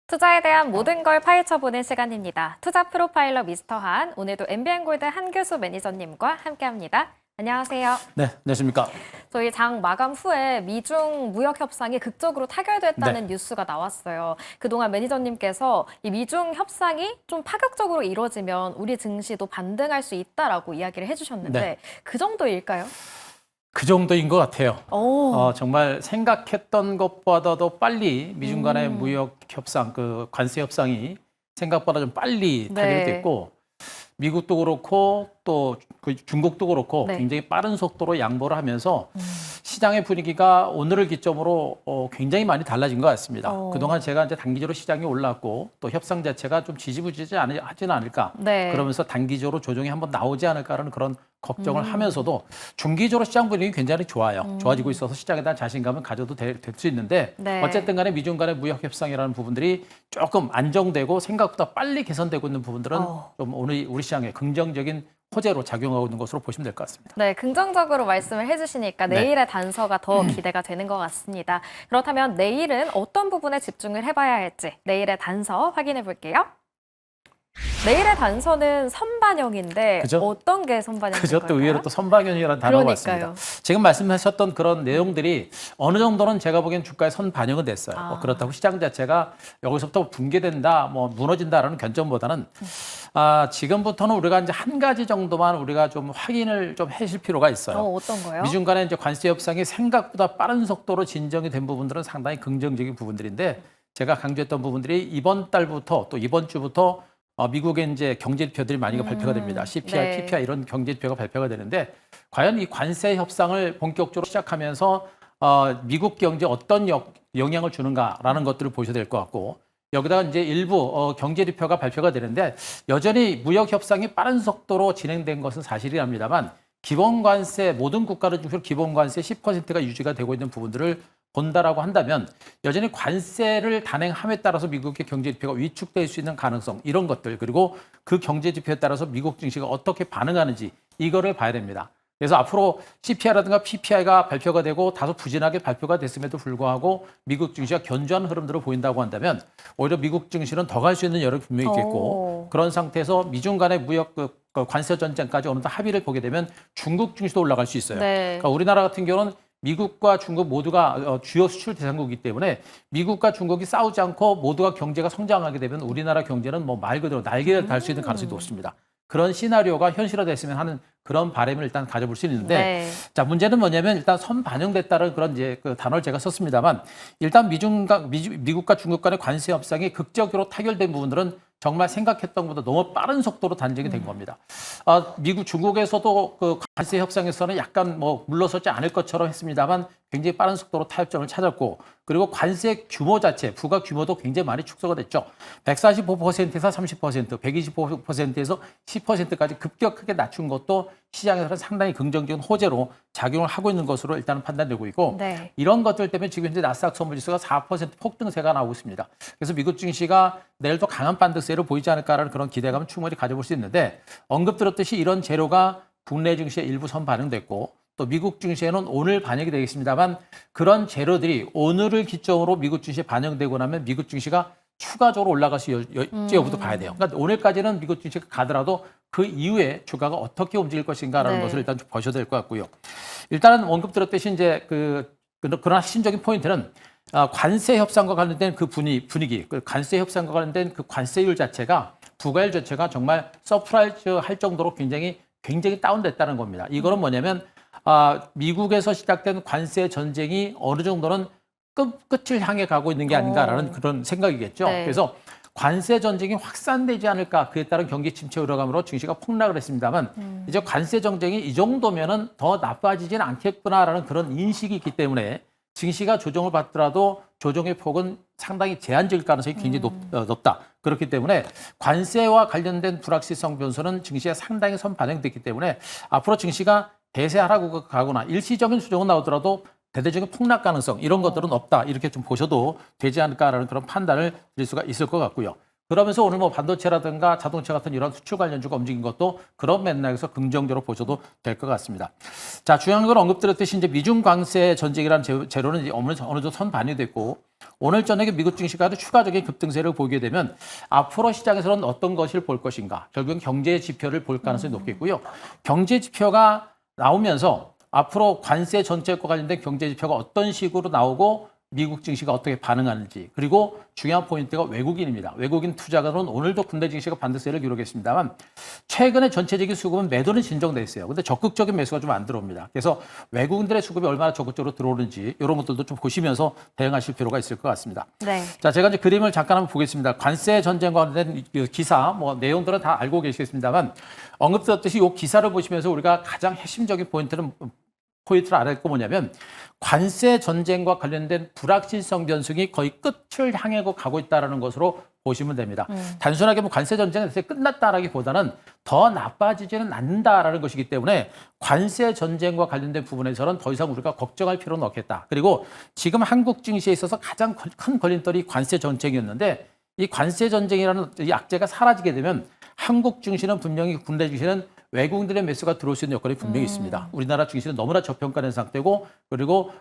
투자에 대한 모든 걸 파헤쳐보는 시간입니다. 투자 프로파일러 미스터 한, 오늘도 MBN골드 한교수 매니저님과 함께합니다. 안녕하세요. 네, 안녕하십니까. 저희 장 마감 후에 미중 무역 협상이 극적으로 타결됐다는 네. 뉴스가 나왔어요. 그동안 매니저님께서 이 미중 협상이 좀 파격적으로 이루어지면 우리 증시도 반등할 수 있다라고 이야기를 해주셨는데 네. 그 정도일까요? 그 정도인 것 같아요. 오. 정말 생각했던 것보다도 빨리 미중 간의 무역 협상, 그 관세 협상이 생각보다 좀 빨리 네. 타결됐고, 미국도 그렇고 또 그 중국도 그렇고 네. 굉장히 빠른 속도로 양보를 하면서 시장의 분위기가 오늘을 기점으로 굉장히 많이 달라진 것 같습니다. 그동안 제가 이제 단기적으로 시장이 올랐고 또 협상 자체가 좀 하지는 않을까. 네. 그러면서 단기적으로 조정이 한번 나오지 않을까라는 그런 걱정을 하면서도 중기적으로 시장 분위기 굉장히 좋아요. 좋아지고 있어서 시장에 대한 자신감을 가져도 될 수 있는데 네. 어쨌든 간에 미중 간의 무역 협상이라는 부분들이 조금 안정되고 생각보다 빨리 개선되고 있는 부분들은 좀 오늘 우리 시장에 긍정적인 호재로 작용하고 있는 것으로 보시면 될 것 같습니다. 네, 긍정적으로 말씀을 해주시니까 네. 내일의 단서가 더 기대가 되는 것 같습니다. 그렇다면 내일은 어떤 부분에 집중을 해봐야 할지 내일의 단서 확인해 볼게요. 내일의 단서는 선반영인데 그죠? 어떤 게 선반영인 그죠? 걸까요? 또 의외로 또 선반영이라는 단어가 그러니까요. 왔습니다. 지금 말씀하셨던 그런 내용들이 어느 정도는 제가 보기엔 주가에 선 반영은 됐어요. 그렇다고 시장 자체가 여기서부터 붕괴된다, 뭐 무너진다라는 견점보다는 지금부터는 우리가 이제 한 가지 정도만 우리가 좀 확인을 좀 하실 필요가 있어요. 어떤 거요? 미중 간의 이제 관세 협상이 생각보다 빠른 속도로 진정이 된 부분들은 상당히 긍정적인 부분들인데 제가 강조했던 부분들이 이번 달부터 또 이번 주부터 미국의 이제 경제지표들이 많이 발표가 됩니다. CPI, 네. PPI 이런 경제지표가 발표가 되는데 과연 이 관세 협상을 본격적으로 시작하면서 미국 경제에 어떤 영향을 주는가라는 것들을 보셔야 될 것 같고 여기다가 이제 일부 경제지표가 발표가 되는데 여전히 무역 협상이 빠른 속도로 진행된 것은 사실이랍니다만 기본 관세 모든 국가를 중심으로 기본 관세 10%가 유지가 되고 있는 부분들을 본다라고 한다면 여전히 관세를 단행함에 따라서 미국의 경제 지표가 위축될 수 있는 가능성 이런 것들 그리고 그 경제 지표에 따라서 미국 증시가 어떻게 반응하는지 이거를 봐야 됩니다. 그래서 앞으로 CPI라든가 PPI가 발표가 되고 다소 부진하게 발표가 됐음에도 불구하고 미국 증시가 견조한 흐름들을 보인다고 한다면 오히려 미국 증시는 더 갈 수 있는 여력이 분명히 있겠고 그런 상태에서 미중 간의 무역 관세 전쟁까지 어느 정도 합의를 보게 되면 중국 증시도 올라갈 수 있어요. 네. 그러니까 우리나라 같은 경우는 미국과 중국 모두가 주요 수출 대상국이기 때문에 미국과 중국이 싸우지 않고 모두가 경제가 성장하게 되면 우리나라 경제는 뭐 말 그대로 날개를 달 수 있는 가능성이 높습니다. 그런 시나리오가 현실화됐으면 하는 그런 바람을 일단 가져볼 수 있는데 네. 자 문제는 뭐냐면 일단 선 반영됐다는 그런 이제 그 단어를 제가 썼습니다만 일단 미국과 중국 간의 관세 협상이 극적으로 타결된 부분들은 정말 생각했던 것보다 너무 빠른 속도로 단정이 된 겁니다. 중국에서도 그 관세 협상에서는 약간 뭐 물러서지 않을 것처럼 했습니다만 굉장히 빠른 속도로 타협점을 찾았고 그리고 관세 규모 자체, 부과 규모도 굉장히 많이 축소가 됐죠. 145%에서 30%, 125%에서 10%까지 급격하게 낮춘 것도 시장에서는 상당히 긍정적인 호재로 작용을 하고 있는 것으로 일단은 판단되고 있고 네. 이런 것들 때문에 지금 현재 나스닥 선물지수가 4% 폭등세가 나오고 있습니다. 그래서 미국 증시가 내일도 강한 반등세를 보이지 않을까라는 그런 기대감을 충분히 가져볼 수 있는데 언급드렸듯이 이런 재료가 국내 증시에 일부 선 반영됐고 또 미국 증시에는 오늘 반영이 되겠습니다만 그런 재료들이 오늘을 기점으로 미국 증시에 반영되고 나면 미국 증시가 추가적으로 올라갈 수 있지 여부도 봐야 돼요. 그러니까 오늘까지는 미국 증시가 가더라도 그 이후에 주가가 어떻게 움직일 것인가라는 것을 일단 좀 보셔야 될 것 같고요. 일단은 언급드렸듯이 이제 그런 핵심적인 포인트는 관세 협상과 관련된 그 분위기, 그 관세 협상과 관련된 그 관세율 자체가 부과율 자체가 정말 서프라이즈 할 정도로 굉장히 다운됐다는 겁니다. 이거는 뭐냐면 미국에서 시작된 관세 전쟁이 어느 정도는 끝을 향해 가고 있는 게 아닌가라는 그런 생각이겠죠. 네. 그래서 관세 전쟁이 확산되지 않을까 그에 따른 경기 침체 우려감으로 증시가 폭락을 했습니다만 이제 관세 전쟁이 이 정도면은 더 나빠지지는 않겠구나라는 그런 인식이 있기 때문에 증시가 조정을 받더라도 조정의 폭은 상당히 제한적일 가능성이 굉장히 높다. 그렇기 때문에 관세와 관련된 불확실성 변수는 증시에 상당히 선 반영됐기 때문에 앞으로 증시가 대세하락으로 가거나 일시적인 수정은 나오더라도 대대적인 폭락 가능성 이런 것들은 없다. 이렇게 좀 보셔도 되지 않을까라는 그런 판단을 드릴 수가 있을 것 같고요. 그러면서 오늘 뭐 반도체라든가 자동차 같은 이런 수출 관련주가 움직인 것도 그런 맥락에서 긍정적으로 보셔도 될 것 같습니다. 자, 중요한 건 언급드렸듯이 이제 미중 관세 전쟁이라는 재료는 이제 어느 정도 선반이 됐고 오늘 저녁에 미국 증시가도 추가적인 급등세를 보이게 되면 앞으로 시장에서는 어떤 것을 볼 것인가 결국은 경제 지표를 볼 가능성이 높겠고요. 경제 지표가 나오면서 앞으로 관세 정책과 관련된 경제 지표가 어떤 식으로 나오고 미국 증시가 어떻게 반응하는지 그리고 중요한 포인트가 외국인입니다. 외국인 투자가들은 오늘도 국내 증시가 반등세를 기록했습니다만 최근에 전체적인 수급은 매도는 진정돼 있어요. 근데 적극적인 매수가 좀 안 들어옵니다. 그래서 외국인들의 수급이 얼마나 적극적으로 들어오는지 이런 것들도 좀 보시면서 대응하실 필요가 있을 것 같습니다. 네. 자, 제가 이제 그림을 잠깐 한번 보겠습니다. 관세 전쟁과 관련된 기사 뭐 내용들은 다 알고 계시겠습니다만 언급드렸듯이 이 기사를 보시면서 우리가 가장 핵심적인 포인트를 알아야 거 뭐냐면 관세 전쟁과 관련된 불확실성 변수가 거의 끝을 향해 가고 있다는 것으로 보시면 됩니다. 단순하게 뭐 관세 전쟁이 끝났다라기보다는 더 나빠지지는 않는다라는 것이기 때문에 관세 전쟁과 관련된 부분에서는 더 이상 우리가 걱정할 필요는 없겠다. 그리고 지금 한국 증시에 있어서 가장 큰 걸림돌이 관세 전쟁이었는데 이 관세 전쟁이라는 이 악재가 사라지게 되면 한국 증시는 분명히 국내 증시는 외국인들의 매수가 들어올 수 있는 여건이 분명히 있습니다. 우리나라 증시는 너무나 저평가된 상태고 그리고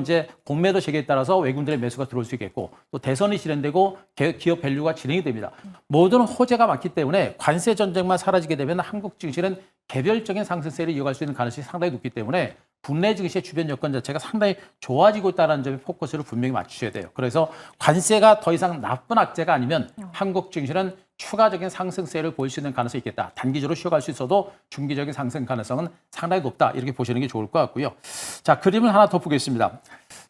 이제 공매도 체계에 따라서 외국인들의 매수가 들어올 수 있겠고 또 대선이 실현되고 기업 밸류가 진행이 됩니다. 모든 호재가 많기 때문에 관세 전쟁만 사라지게 되면 한국 증시는 개별적인 상승세를 이어갈 수 있는 가능성이 상당히 높기 때문에 국내 증시의 주변 여건 자체가 상당히 좋아지고 있다는 점에 포커스를 분명히 맞추셔야 돼요. 그래서 관세가 더 이상 나쁜 악재가 아니면 한국 증시는 추가적인 상승세를 보일 수 있는 가능성이 있겠다. 단기적으로 쉬어갈 수 있어도 중기적인 상승 가능성은 상당히 높다. 이렇게 보시는 게 좋을 것 같고요. 자, 그림을 하나 더 보겠습니다.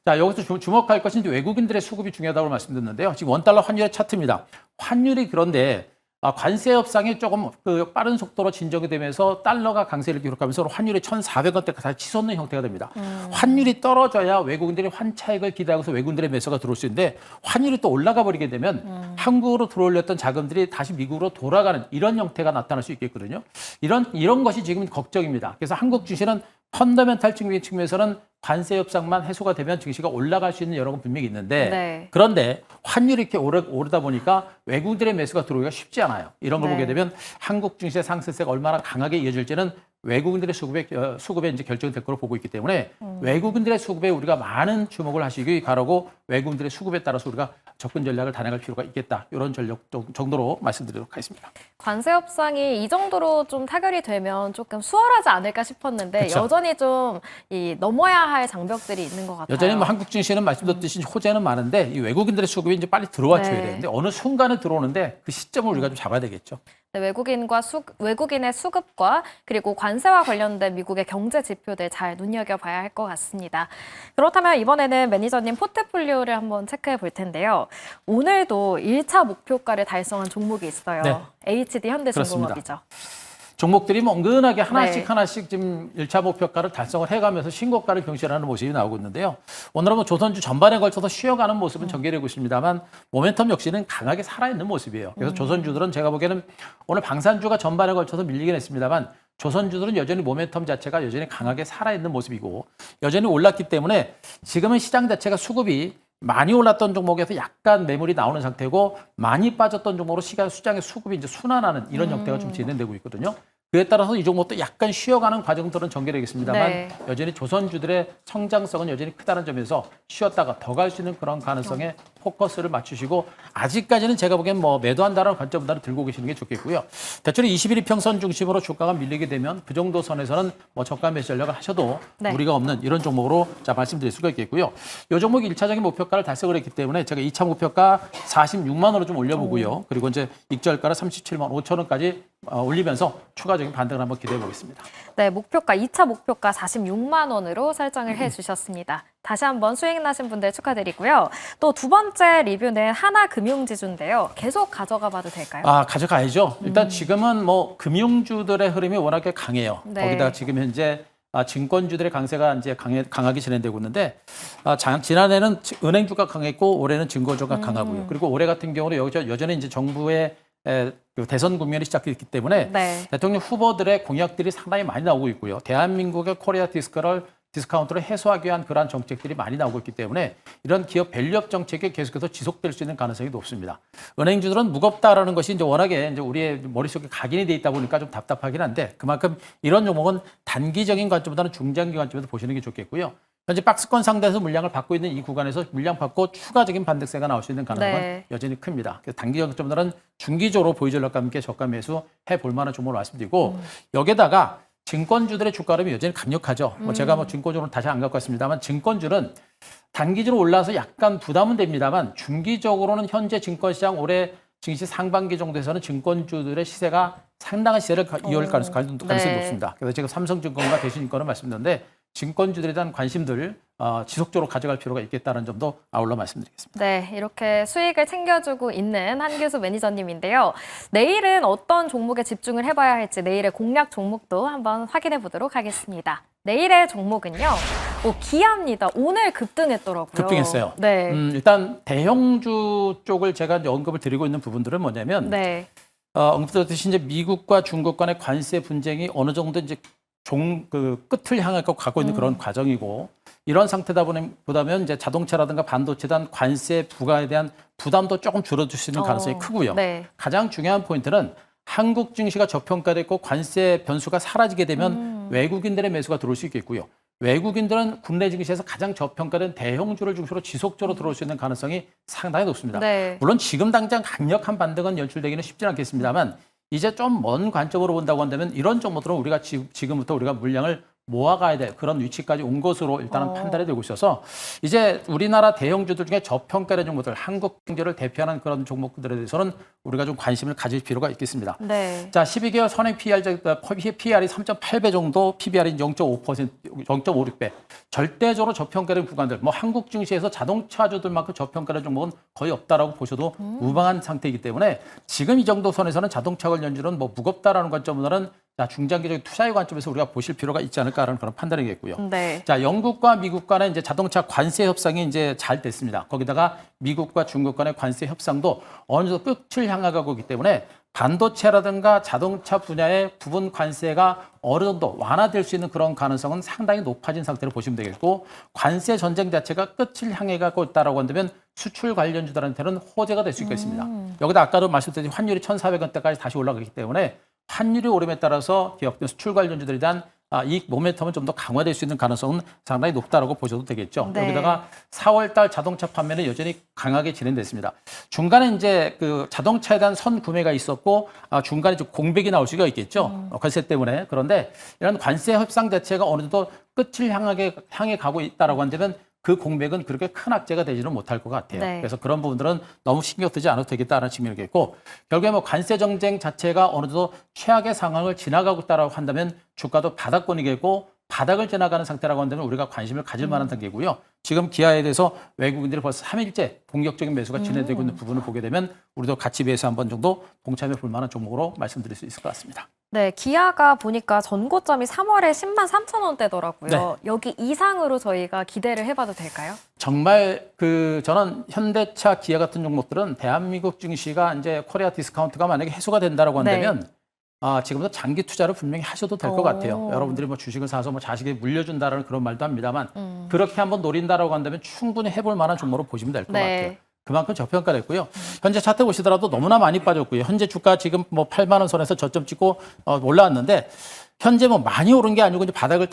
자, 여기서 주목할 것은 이제 외국인들의 수급이 중요하다고 말씀드렸는데요. 지금 원달러 환율의 차트입니다. 환율이 그런데 관세 협상이 조금 빠른 속도로 진정이 되면서 달러가 강세를 기록하면서 환율이 1,400원대까지 다시 치솟는 형태가 됩니다. 환율이 떨어져야 외국인들이 환차익을 기대하고서 외국인들의 매수가 들어올 수 있는데 환율이 또 올라가 버리게 되면 한국으로 들어올렸던 자금들이 다시 미국으로 돌아가는 이런 형태가 나타날 수 있겠거든요. 이런 것이 지금 걱정입니다. 그래서 한국 주식은 펀더멘탈 측면에서는 관세 협상만 해소가 되면 증시가 올라갈 수 있는 여러분 분명히 있는데 네. 그런데 환율이 이렇게 오르다 보니까 외국인들의 매수가 들어오기가 쉽지 않아요. 이런 걸 네. 보게 되면 한국 증시의 상승세가 얼마나 강하게 이어질지는 외국인들의 수급에 이제 결정이 될 거로 보고 있기 때문에 외국인들의 수급에 우리가 많은 주목을 하시기 바라고 외국인들의 수급에 따라서 우리가 접근 전략을 단행할 필요가 있겠다. 이런 전력 정도로 말씀드리도록 하겠습니다. 관세 협상이 이 정도로 좀 타결이 되면 조금 수월하지 않을까 싶었는데 그쵸. 여전히 좀 넘어야 할 장벽들이 있는 것 같아요. 여전히 뭐 한국 증시는 말씀드렸듯이 호재는 많은데 이 외국인들의 수급이 이제 빨리 들어와줘야 네. 되는데 어느 순간에 들어오는데 그 시점을 우리가 좀 잡아야 되겠죠. 네, 외국인의 수급과 그리고 관세와 관련된 미국의 경제 지표들 잘 눈여겨봐야 할 것 같습니다. 그렇다면 이번에는 매니저님 포트폴리오를 한번 체크해 볼 텐데요. 오늘도 1차 목표가를 달성한 종목이 있어요. 네. HD 현대중공업이죠. 종목들이 뭐 은근하게 하나씩 네. 하나씩 지금 1차 목표가를 달성을 해가면서 신고가를 경신하는 모습이 나오고 있는데요. 오늘은 뭐 조선주 전반에 걸쳐서 쉬어가는 모습은 전개되고 있습니다만 모멘텀 역시는 강하게 살아있는 모습이에요. 그래서 조선주들은 제가 보기에는 오늘 방산주가 전반에 걸쳐서 밀리긴 했습니다만 조선주들은 여전히 모멘텀 자체가 여전히 강하게 살아있는 모습이고 여전히 올랐기 때문에 지금은 시장 자체가 수급이 많이 올랐던 종목에서 약간 매물이 나오는 상태고 많이 빠졌던 종목으로 시장의 수급이 이제 순환하는 이런 형태가 좀 진행되고 있거든요. 그에 따라서 이 종목도 약간 쉬어가는 과정들은 전개되겠습니다만 네. 여전히 조선주들의 성장성은 여전히 크다는 점에서 쉬었다가 더 갈 수 있는 그런 가능성에 포커스를 맞추시고 아직까지는 제가 보기엔 뭐 매도한다는 관점보다는 들고 계시는 게 좋겠고요. 대체로 21일 평선 중심으로 주가가 밀리게 되면 그 정도 선에서는 뭐 저가 매수 전략을 하셔도 네. 무리가 없는 이런 종목으로 자 말씀드릴 수가 있겠고요. 이 종목이 1차적인 목표가를 달성을 했기 때문에 제가 2차 목표가 46만 원으로 좀 올려보고요. 그리고 이제 익절가를 37만 5천 원까지 올리면서 추가적인 반등을 한번 기대해 보겠습니다. 네, 2차 목표가 46만 원으로 설정을 해주셨습니다. 다시 한번 수익 나신 분들 축하드리고요. 또 두 번째 리뷰는 하나금융지주인데요. 계속 가져가 봐도 될까요? 가져가야죠. 일단 지금은 뭐 금융주들의 흐름이 워낙에 강해요. 네. 거기다가 지금 현재 증권주들의 강세가 이제 강하게 진행되고 있는데 지난해는 은행주가 강했고 올해는 증권주가 강하고요. 그리고 올해 같은 경우는 여전히 이제 정부의 그 대선 국면이 시작됐기 때문에 네. 대통령 후보들의 공약들이 상당히 많이 나오고 있고요. 대한민국의 코리아 디스크를 디스카운트를 해소하기 위한 그러한 정책들이 많이 나오고 있기 때문에 이런 기업 밸류업 정책이 계속해서 지속될 수 있는 가능성이 높습니다. 은행주들은 무겁다라는 것이 이제 워낙에 이제 우리의 머릿속에 각인이 돼 있다 보니까 좀 답답하긴 한데 그만큼 이런 종목은 단기적인 관점보다는 중장기 관점에서 보시는 게 좋겠고요. 현재 박스권 상단에서 물량을 받고 있는 이 구간에서 물량 받고 추가적인 반등세가 나올 수 있는 가능성은 네. 여전히 큽니다. 그래서 단기적 관점보다는 중기적으로 보유전략과 함께 저가 매수 해볼 만한 종목을 말씀드리고 여기에다가 증권주들의 주가 흐름이 여전히 강력하죠. 제가 증권주는 다시 안 갖고 왔습니다만 증권주는 단기적으로 올라서 약간 부담은 됩니다만 중기적으로는 현재 증권시장 올해 증시 상반기 정도에서는 증권주들의 시세가 상당한 시세를 이어올 가능성이 네. 높습니다. 그래서 지금 삼성증권과 대신증권을 말씀드렸는데 증권주들에 대한 관심들 지속적으로 가져갈 필요가 있겠다는 점도 아울러 말씀드리겠습니다. 네, 이렇게 수익을 챙겨주고 있는 한규수 매니저님인데요. 내일은 어떤 종목에 집중을 해봐야 할지 내일의 공략 종목도 한번 확인해 보도록 하겠습니다. 내일의 종목은요, 기아입니다. 오늘 급등했더라고요. 급등했어요. 네. 일단 대형주 쪽을 제가 이제 언급을 드리고 있는 부분들은 뭐냐면 네. 언급드렸듯이 이제 미국과 중국 간의 관세 분쟁이 어느 정도 이제 끝을 향해 가고 있는 그런 과정이고 이런 상태다 보다면 이제 자동차라든가 반도체에 대한 관세 부과에 대한 부담도 조금 줄어들 수 있는 가능성이 크고요. 네. 가장 중요한 포인트는 한국 증시가 저평가됐고 관세 변수가 사라지게 되면 외국인들의 매수가 들어올 수 있겠고요. 외국인들은 국내 증시에서 가장 저평가된 대형주를 중심으로 지속적으로 들어올 수 있는 가능성이 상당히 높습니다. 네. 물론 지금 당장 강력한 반등은 연출되기는 쉽지 않겠습니다만 이제 좀 먼 관점으로 본다고 한다면 이런 종목들은 우리가 지금부터 우리가 물량을 모아가야 될 그런 위치까지 온 것으로 일단은 판단이 되고 있어서 이제 우리나라 대형주들 중에 저평가된 종목들, 한국 경제를 대표하는 그런 종목들에 대해서는 우리가 좀 관심을 가질 필요가 있겠습니다. 네. 자, 12개월 선행 PR이 3.8배 정도, PBR이 0.5%, 0.56배. 절대적으로 저평가된 구간들, 뭐 한국 증시에서 자동차주들만큼 저평가된 종목은 거의 없다라고 보셔도 무방한 상태이기 때문에 지금 이 정도 선에서는 자동차 관련주는 뭐 무겁다라는 관점보다는 중장기적인 투자의 관점에서 우리가 보실 필요가 있지 않을까라는 그런 판단이겠고요. 네. 자, 영국과 미국 간의 이제 자동차 관세 협상이 이제 잘 됐습니다. 거기다가 미국과 중국 간의 관세 협상도 어느 정도 끝을 향해가고 있기 때문에 반도체라든가 자동차 분야의 부분 관세가 어느 정도 완화될 수 있는 그런 가능성은 상당히 높아진 상태로 보시면 되겠고 관세 전쟁 자체가 끝을 향해 가고 있다라고 한다면 수출 관련주들한테는 호재가 될 수 있겠습니다. 여기다 아까도 말씀드린 환율이 1,400원대까지 다시 올라가기 때문에 환율이 오름에 따라서 기업들 수출 관련주들에 대한 이 모멘텀은 좀 더 강화될 수 있는 가능성은 상당히 높다라고 보셔도 되겠죠. 네. 여기다가 4월달 자동차 판매는 여전히 강하게 진행됐습니다. 중간에 이제 그 자동차에 대한 선 구매가 있었고 중간에 좀 공백이 나올 수가 있겠죠. 관세 때문에. 그런데 이런 관세 협상 자체가 어느 정도 끝을 향해 가고 있다라고 한다면 그 공백은 그렇게 큰 악재가 되지는 못할 것 같아요. 네. 그래서 그런 부분들은 너무 신경 쓰지 않아도 되겠다는 측면이겠고 결국에 뭐 관세 정쟁 자체가 어느 정도 최악의 상황을 지나가고 있다라고 한다면 주가도 바닥권이겠고 바닥을 지나가는 상태라고 한다면 우리가 관심을 가질 만한 단계고요. 지금 기아에 대해서 외국인들이 벌써 3일째 본격적인 매수가 진행되고 있는 부분을 보게 되면 우리도 같이 매수 한번 정도 동참해 볼 만한 종목으로 말씀드릴 수 있을 것 같습니다. 네, 기아가 보니까 전고점이 3월에 10만 3천 원대더라고요. 네. 여기 이상으로 저희가 기대를 해봐도 될까요? 정말 저는 현대차, 기아 같은 종목들은 대한민국 증시가 이제 코리아 디스카운트가 만약에 해소가 된다라고 한다면 지금부터 장기 투자를 분명히 하셔도 될 것 같아요. 여러분들이 뭐 주식을 사서 뭐 자식에게 물려준다라는 그런 말도 합니다만 그렇게 한번 노린다라고 한다면 충분히 해볼 만한 종목으로 보시면 될 것 같아요. 그만큼 저평가됐고요. 현재 차트 보시더라도 너무나 많이 빠졌고요. 현재 주가 지금 뭐 8만 원 선에서 저점 찍고 올라왔는데 현재 뭐 많이 오른 게 아니고 이제 바닥을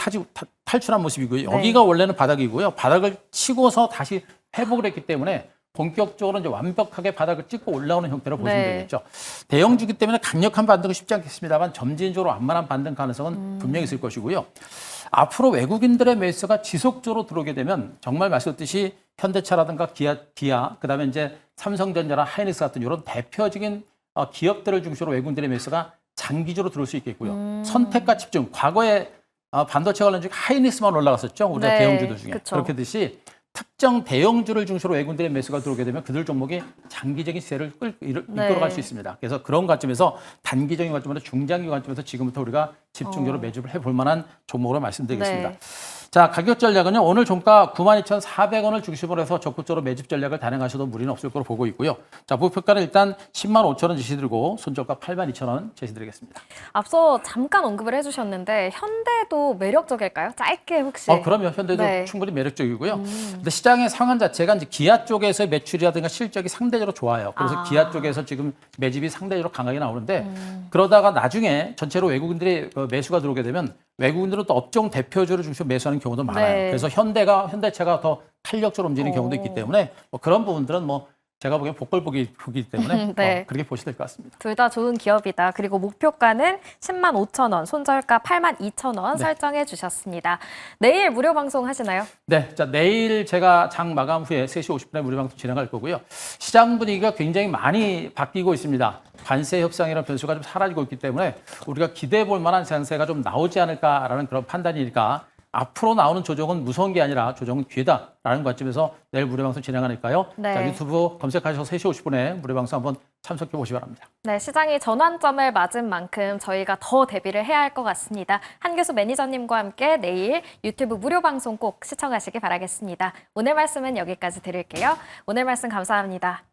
탈출한 모습이고요. 여기가 원래는 바닥이고요. 바닥을 치고서 다시 회복을 했기 때문에 본격적으로 이제 완벽하게 바닥을 찍고 올라오는 형태로 보시면 되겠죠. 대형주기 때문에 강력한 반등은 쉽지 않겠습니다만 점진적으로 완만한 반등 가능성은 분명히 있을 것이고요. 앞으로 외국인들의 매수가 지속적으로 들어오게 되면 정말 말씀드렸듯이 현대차라든가 기아, 그다음에 이제 삼성전자나 하이닉스 같은 이런 대표적인 기업들을 중심으로 외국인들의 매수가 장기적으로 들어올 수 있겠고요. 선택과 집중. 과거에 반도체 관련 중 하이닉스만 올라갔었죠. 우리가 대형주들 중에. 그쵸. 그렇게 듯이 특정 대형주를 중심으로 외국인들의 매수가 들어오게 되면 그들 종목이 장기적인 시세를 이끌어갈 수 있습니다. 그래서 그런 관점에서 단기적인 관점에서 중장기 관점에서 지금부터 우리가 집중적으로 매집을 해볼 만한 종목으로 말씀드리겠습니다. 자, 가격 전략은요. 오늘 종가 92,400원을 중심으로 해서 적극적으로 매집 전략을 단행하셔도 무리는 없을 거로 보고 있고요. 자, 목표가는 일단 10만 5천 원 제시드리고 손절가 82,000원 제시드리겠습니다. 앞서 잠깐 언급을 해주셨는데 현대도 매력적일까요? 짧게 혹시. 그럼요. 현대도 네. 충분히 매력적이고요. 근데 시장의 상황 자체가 이제 기아 쪽에서의 매출이라든가 실적이 상대적으로 좋아요. 그래서 기아 쪽에서 지금 매집이 상대적으로 강하게 나오는데 그러다가 나중에 전체로 외국인들이 매수가 들어오게 되면 외국인들은 또 업종 대표주를 중심으로 매수하는 경우도 많아요. 네. 그래서 현대차가 더 탄력적으로 움직이는 경우도 있기 때문에 그런 부분들은 제가 보기엔 복걸복이기 때문에 네. 그렇게 보시면 될 것 같습니다. 둘 다 좋은 기업이다. 그리고 목표가는 10만 5천 원, 손절가 8만 2천 원 네. 설정해 주셨습니다. 내일 무료 방송 하시나요? 네, 자 내일 제가 장 마감 후에 3시 50분에 무료 방송 진행할 거고요. 시장 분위기가 굉장히 많이 바뀌고 있습니다. 관세 협상이라는 변수가 좀 사라지고 있기 때문에 우리가 기대해 볼 만한 장세가 좀 나오지 않을까라는 그런 판단이니까 앞으로 나오는 조정은 무서운 게 아니라 조정은 기회다라는 관점에서 내일 무료 방송 진행하니까요. 네. 자, 유튜브 검색하셔서 3시 50분에 무료 방송 한번 참석해 보시기 바랍니다. 네, 시장이 전환점을 맞은 만큼 저희가 더 대비를 해야 할 것 같습니다. 한교수 매니저님과 함께 내일 유튜브 무료 방송 꼭 시청하시기 바라겠습니다. 오늘 말씀은 여기까지 드릴게요. 오늘 말씀 감사합니다.